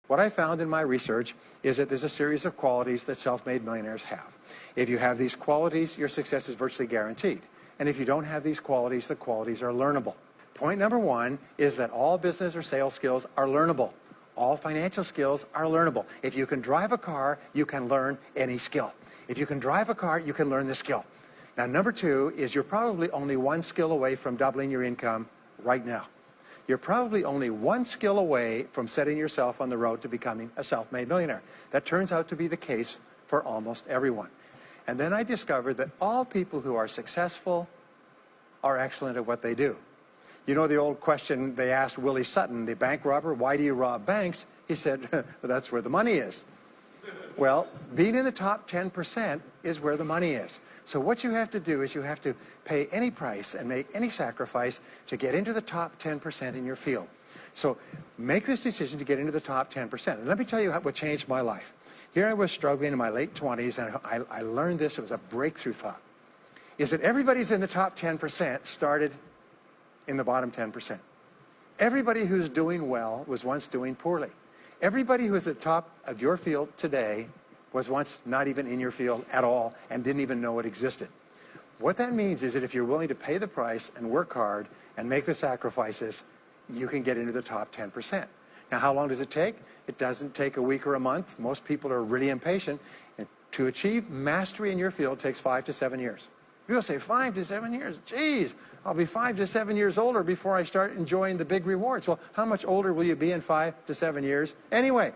What I found in my research is that there's a series of qualities that self-made millionaires have. If you have these qualities, your success is virtually guaranteed. And if you don't have these qualities, the qualities are learnable. Point number one is that all business or sales skills are learnable. All financial skills are learnable. If you can drive a car, you can learn any skill. If you can drive a car, you can learn the skill. Now, number two is you're probably only one skill away from doubling your income right now. You're probably only one skill away from setting yourself on the road to becoming a self-made millionaire. That turns out to be the case for almost everyone. And then I discovered that all people who are successful are excellent at what they do. You know the old question they asked Willie Sutton, the bank robber, why do you rob banks? He said, well, that's where the money is. Well, being in the top 10% is where the money is. So what you have to do is you have to pay any price and make any sacrifice to get into the top 10% in your field. So make this decision to get into the top 10%. And let me tell you what changed my life. Here I was struggling in my late 20s, and I learned this. It was a breakthrough thought. Is that everybody's in the top 10% started in the bottom 10%. Everybody who's doing well was once doing poorly. Everybody who is at the top of your field today was once not even in your field at all and didn't even know it existed. What that means is that if you're willing to pay the price and work hard and make the sacrifices, you can get into the top 10%. Now, how long does it take? It doesn't take a week or a month. Most people are really impatient. And to achieve mastery in your field takes 5 to 7 years. People say, 5 to 7 years? Geez, I'll be 5 to 7 years older before I start enjoying the big rewards. Well, how much older will you be in 5 to 7 years anyway?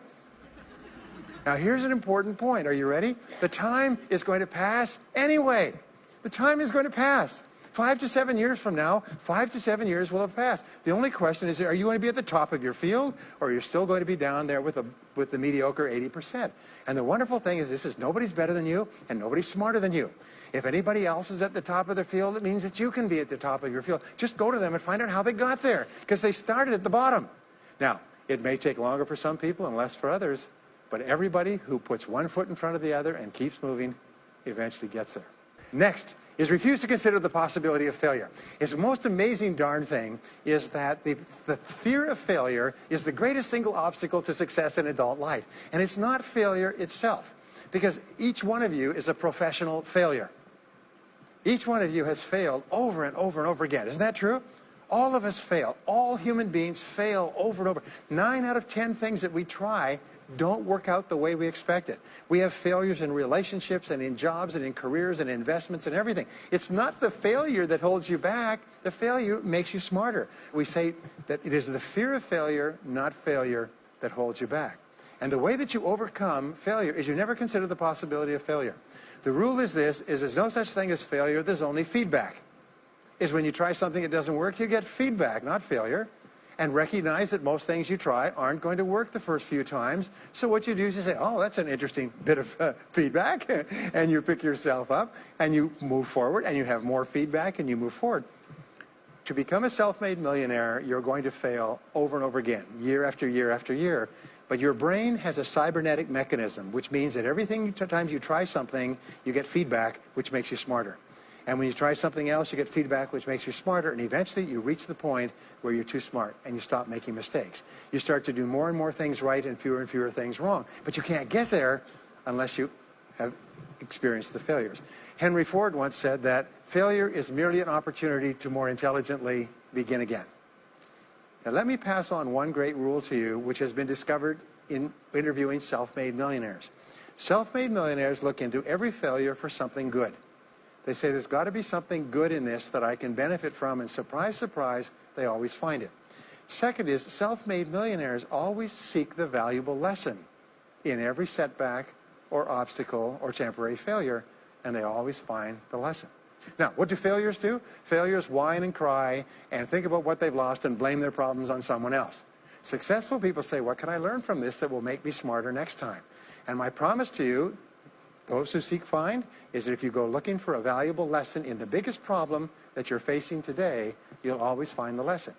Now, here's an important point. Are you ready? The time is going to pass anyway. The time is going to pass. 5 to 7 years from now, 5 to 7 years will have passed. The only question is, are you going to be at the top of your field, or you're still going to be down there with the mediocre 80%? And the wonderful thing is this is nobody's better than you, and nobody's smarter than you. If anybody else is at the top of their field, it means that you can be at the top of your field. Just go to them and find out how they got there, because they started at the bottom. Now, it may take longer for some people and less for others, but everybody who puts one foot in front of the other and keeps moving eventually gets there. Next is refuse to consider the possibility of failure. It's the most amazing darn thing is that the fear of failure is the greatest single obstacle to success in adult life. And it's not failure itself, because each one of you is a professional failure. Each one of you has failed over and over and over again. Isn't that true? All of us fail. All human beings fail over and over. 9 out of 10 things that we try don't work out the way we expected. We have failures in relationships and in jobs and in careers and investments and everything. It's not the failure that holds you back. The failure makes you smarter. We say that it is the fear of failure, not failure, that holds you back. And the way that you overcome failure is you never consider the possibility of failure. The rule is this, is there's no such thing as failure, there's only feedback. Is when you try something that doesn't work, you get feedback, not failure. And recognize that most things you try aren't going to work the first few times. So what you do is you say, oh, that's an interesting bit of feedback. And you pick yourself up and you move forward and you have more feedback and you move forward. To become a self-made millionaire, you're going to fail over and over again, year after year after year. But your brain has a cybernetic mechanism, which means that times you try something, you get feedback, which makes you smarter. And when you try something else, you get feedback, which makes you smarter. And eventually, you reach the point where you're too smart and you stop making mistakes. You start to do more and more things right and fewer things wrong. But you can't get there unless you have experienced the failures. Henry Ford once said that failure is merely an opportunity to more intelligently begin again. Now, let me pass on one great rule to you, which has been discovered in interviewing self-made millionaires. Self-made millionaires look into every failure for something good. They say there's got to be something good in this that I can benefit from, and surprise, surprise, they always find it. Second is self-made millionaires always seek the valuable lesson in every setback or obstacle or temporary failure, and they always find the lesson. Now, what do failures do? Failures whine and cry and think about what they've lost and blame their problems on someone else. Successful people say, what can I learn from this that will make me smarter next time? And my promise to you, those who seek find, is that if you go looking for a valuable lesson in the biggest problem that you're facing today, you'll always find the lesson.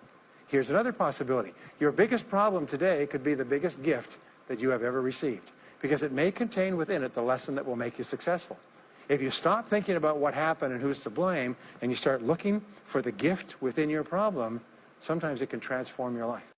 Here's another possibility. Your biggest problem today could be the biggest gift that you have ever received, because it may contain within it the lesson that will make you successful. If you stop thinking about what happened and who's to blame, and you start looking for the gift within your problem, sometimes it can transform your life.